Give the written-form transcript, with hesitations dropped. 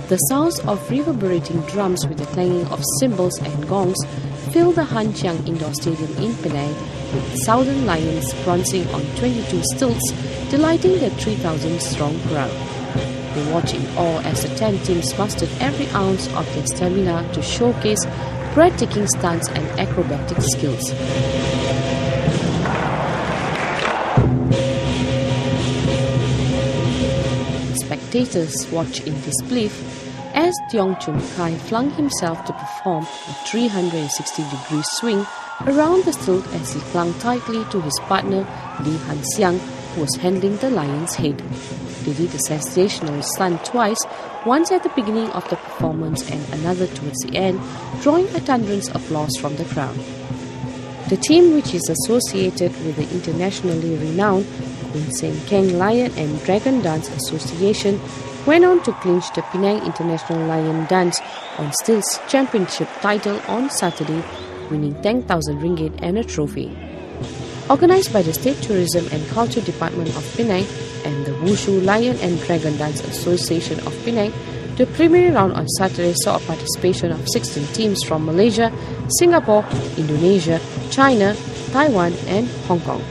The sounds of reverberating drums with the clanging of cymbals and gongs fill the Han Chiang Indoor Stadium in Penang, with Southern Lions prancing on 22 stilts, delighting the 3,000-strong crowd. They watch in awe as the 10 teams mustered every ounce of their stamina to showcase breathtaking stunts and acrobatic skills. Spectators watch in disbelief as Tiong Chun Kai flung himself to perform a 360-degree swing around the stilt as he clung tightly to his partner Li Han Xiang, who was handling the lion's head. They did a sensational stunt twice, once at the beginning of the performance and another towards the end, drawing a thunderous applause from the crowd. The team, which is associated with the internationally renowned Khun Sen Keng Lion and Dragon Dance Association, went on to clinch the Penang International Lion Dance on Stilts Championship title on Saturday, winning 10,000 ringgit and a trophy. Organized by the State Tourism and Culture Department of Penang and the Wushu Lion and Dragon Dance Association of Penang, the preliminary round on Saturday saw a participation of 16 teams from Malaysia, Singapore, Indonesia, China, Taiwan and Hong Kong.